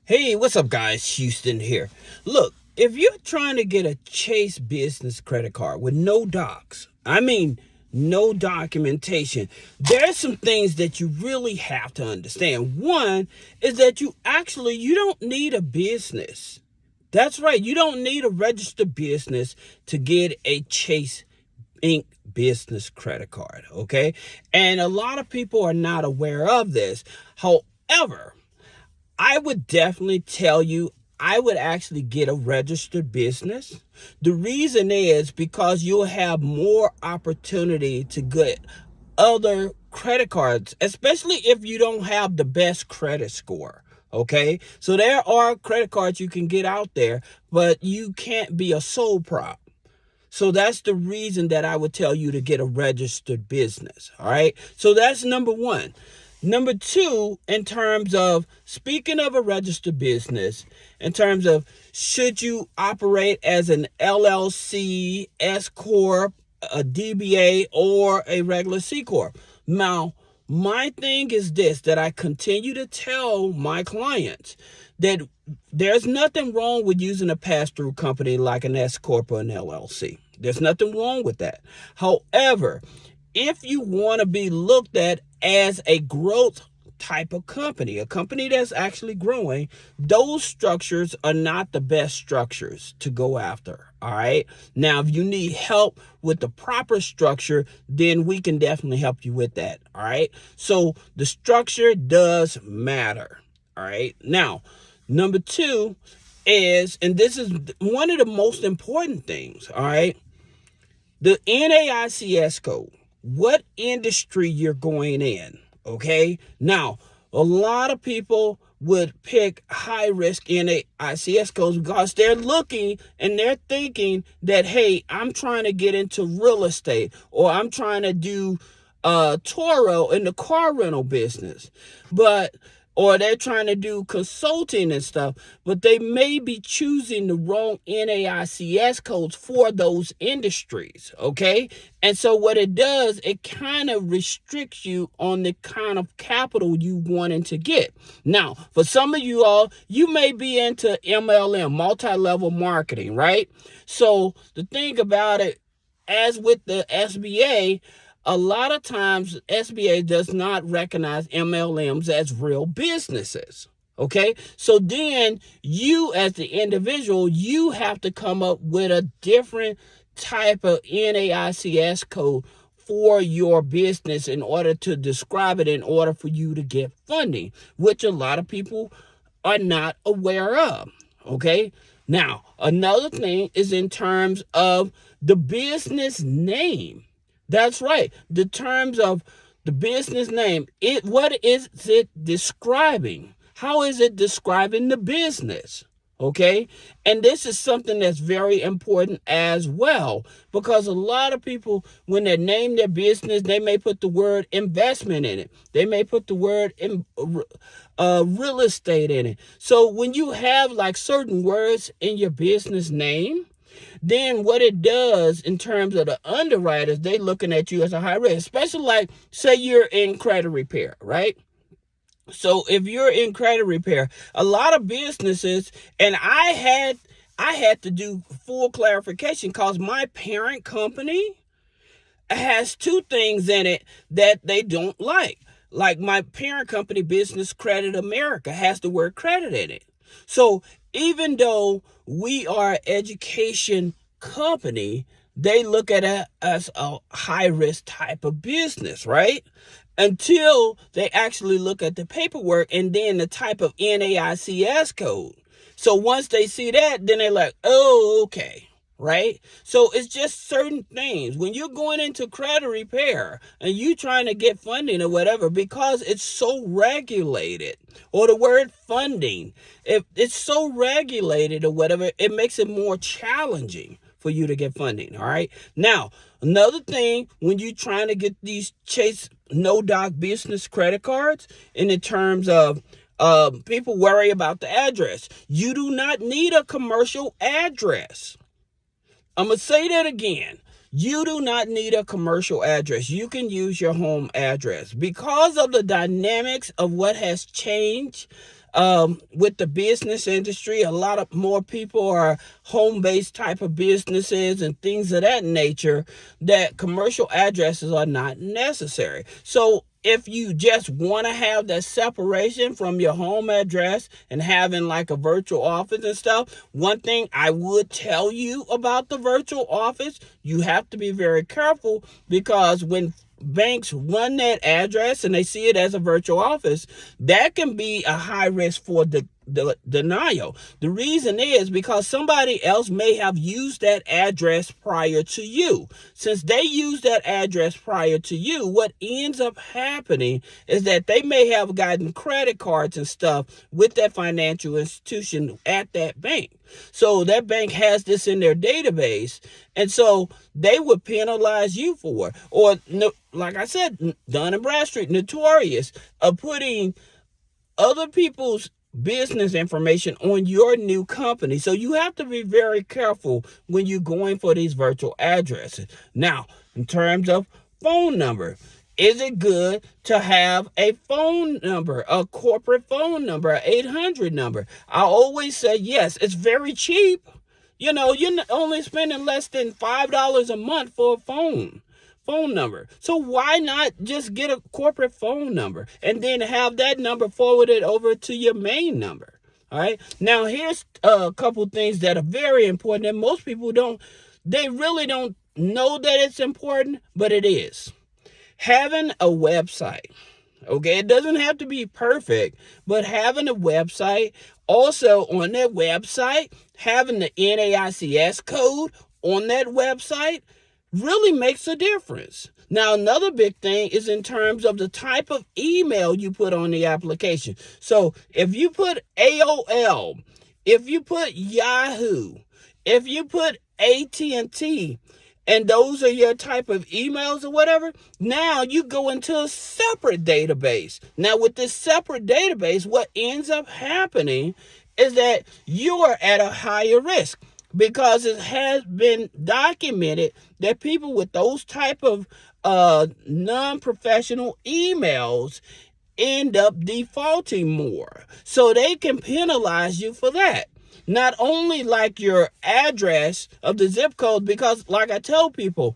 Hey, what's up, guys? Houston here. Look, if you're trying to get a Chase business credit card with no docs, no documentation, there's some things that you really have to understand. One is that you don't need a business. That's right. You don't need a registered business to get a Chase Inc. business credit card. Okay. And a lot of people are not aware of this. However, I would definitely tell you I would actually get a registered business. The reason is because you'll have more opportunity to get other credit cards, especially if you don't have the best credit score. Okay, so there are credit cards you can get out there, but you can't be a sole prop. So that's the reason that I would tell you to get a registered business. All right. So that's number one. Number two, in terms of speaking of a registered business, in terms of should you operate as an LLC, S Corp, a DBA, or a regular C Corp. Now, my thing is this that I continue to tell my clients that there's nothing wrong with using a pass-through company like an S Corp or an LLC. There's nothing wrong with that. However, if you want to be looked at as a growth type of company, a company that's actually growing, those structures are not the best structures to go after. All right. Now, if you need help with the proper structure, then we can definitely help you with that. All right. So the structure does matter. All right. Now, number two is, and this is one of the most important things. All right. The NAICS code, what industry you're going in. Okay. Now, a lot of people would pick high risk NAICS codes because they're looking and they're thinking that, hey, I'm trying to get into real estate or I'm trying to do Toro in the car rental business. Or they're trying to do consulting and stuff, but they may be choosing the wrong NAICS codes for those industries, okay? And so what it does, it kind of restricts you on the kind of capital you wanting to get. Now, for some of you all, you may be into MLM, multi-level marketing, right? So the thing about it, as with the SBA, a lot of times SBA does not recognize MLMs as real businesses. Okay. So then you as the individual, you have to come up with a different type of NAICS code for your business in order to describe it, in order for you to get funding, which a lot of people are not aware of. Okay. Now, another thing is in terms of the business name. That's right. The terms of the business name, what is it describing? How is it describing the business? Okay. And this is something that's very important as well, because a lot of people, when they name their business, they may put the word investment in it. They may put the word real estate in it. So when you have like certain words in your business name, then what it does in terms of the underwriters, they looking at you as a high risk, especially like say you're in credit repair, right? So if you're in credit repair, a lot of businesses, and I had to do full clarification because my parent company has two things in it that they don't like. Like my parent company, Business Credit America, has the word credit in it. So even though we are an education company, they look at it as a high risk type of business, right? Until they actually look at the paperwork and then the type of NAICS code. So once they see that, then they're like, oh, okay. Right? So it's just certain things. When you're going into credit repair and you trying to get funding or whatever, because it's so regulated, or the word funding, if it's so regulated or whatever, it makes it more challenging for you to get funding. All right. Now, another thing, when you're trying to get these Chase no doc business credit cards, in the terms of people worry about the address. You do not need a commercial address. I'm going to say that again. You do not need a commercial address. You can use your home address. Because of the dynamics of what has changed with the business industry, a lot of more people are home-based type of businesses and things of that nature, that commercial addresses are not necessary. So if you just want to have that separation from your home address and having like a virtual office and stuff, one thing I would tell you about the virtual office, you have to be very careful, because when banks run that address and they see it as a virtual office, that can be a high risk for the denial. The reason is because somebody else may have used that address prior to you. Since they used that address prior to you, what ends up happening is that they may have gotten credit cards and stuff with that financial institution at that bank. So that bank has this in their database, and so they would penalize you for it. Or, like I said, Dun & Bradstreet, notorious of putting other people's business information on your new company. So you have to be very careful when you're going for these virtual addresses. Now, in terms of phone number, is it good to have a phone number, a corporate phone number, an 800 number? I always say yes. It's very cheap. You're only spending less than $5 a month for a phone number. So why not just get a corporate phone number and then have that number forwarded over to your main number? All right. Now, here's a couple things that are very important that most people they really don't know that it's important, but it is. Having a website. Okay, it doesn't have to be perfect, but having a website, also on that website, having the NAICS code on that website really makes a difference. Now, another big thing is in terms of the type of email you put on the application. So if you put AOL, if you put Yahoo, if you put AT&T, and those are your type of emails or whatever, now you go into a separate database. Now, with this separate database, what ends up happening is that you are at a higher risk, because it has been documented that people with those type of non-professional emails end up defaulting more. So they can penalize you for that. Not only like your address of the zip code, because like I tell people,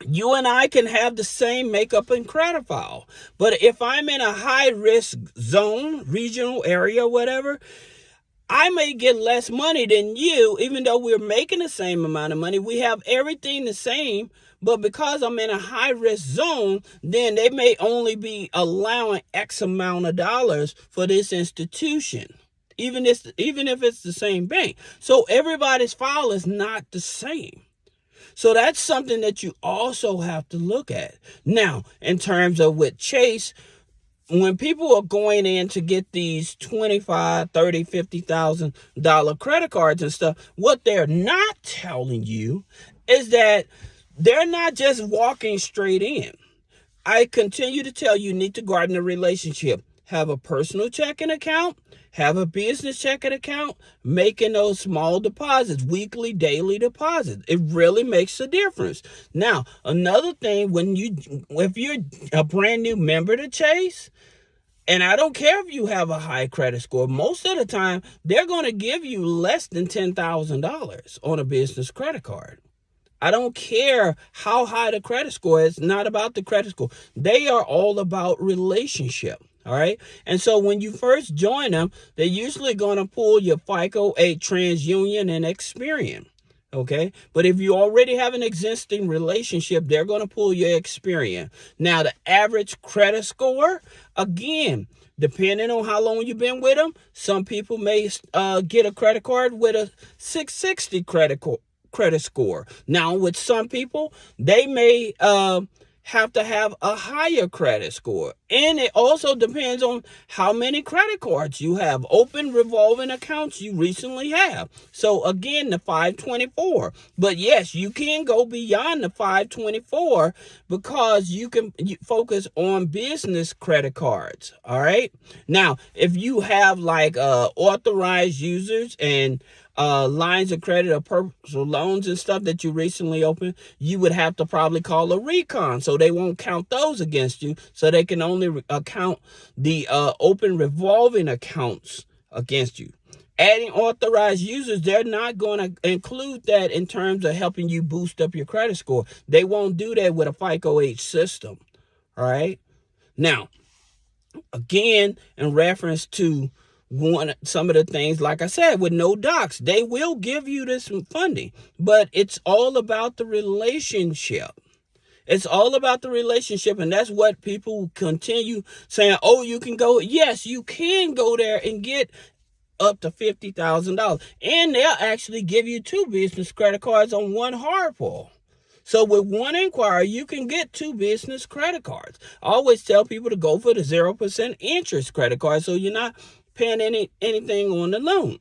you and I can have the same makeup and credit file. But if I'm in a high risk zone, regional area, whatever, I may get less money than you, even though we're making the same amount of money. We have everything the same, but because I'm in a high risk zone, then they may only be allowing X amount of dollars for this institution, even if it's the same bank. So everybody's file is not the same. So that's something that you also have to look at. Now, in terms of with Chase, when people are going in to get these $25,000, $30,000, $50,000 credit cards and stuff, what they're not telling you is that they're not just walking straight in. I continue to tell you, you need to garden a relationship. Have a personal checking account, have a business checking account, making those small deposits, weekly, daily deposits. It really makes a difference. Now, another thing, if you're a brand new member to Chase, and I don't care if you have a high credit score, most of the time, they're going to give you less than $10,000 on a business credit card. I don't care how high the credit score is. It's not about the credit score. They are all about relationship. All right. And so when you first join them, they're usually going to pull your FICO, TransUnion, and Experian. Okay. But if you already have an existing relationship, they're going to pull your Experian. Now, the average credit score, again, depending on how long you've been with them, some people may get a credit card with a 660 credit score. Now, with some people, they may have to have a higher credit score. And it also depends on how many credit cards you have, open revolving accounts you recently have. So again, the 524. But yes, you can go beyond the 524 because you can focus on business credit cards. All right. Now, if you have like authorized users and lines of credit or personal loans and stuff that you recently opened, you would have to probably call a recon, so they won't count those against you, so they can only only account the open revolving accounts against you. Adding authorized users, they're not going to include that in terms of helping you boost up your credit score. They won't do that with a FICO H system. All right. Now, again, in reference to some of the things, like I said, with no docs, they will give you this funding, but it's all about the relationship. It's all about the relationship, and that's what people continue saying. Oh, you can go. Yes, you can go there and get up to $50,000, and they'll actually give you 2 business credit cards on one hard pull. So with one inquiry, you can get 2 business credit cards. I always tell people to go for the 0% interest credit card, so you're not paying anything on the loan.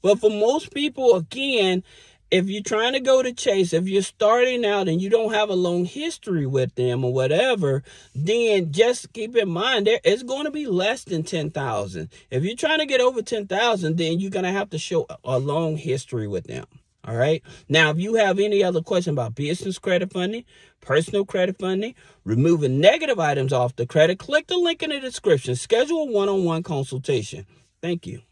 But for most people, again, if you're trying to go to Chase, if you're starting out and you don't have a loan history with them or whatever, then just keep in mind it's going to be less than $10,000. If you're trying to get over $10,000, then you're going to have to show a loan history with them. All right. Now, if you have any other question about business credit funding, personal credit funding, removing negative items off the credit, click the link in the description. Schedule a one-on-one consultation. Thank you.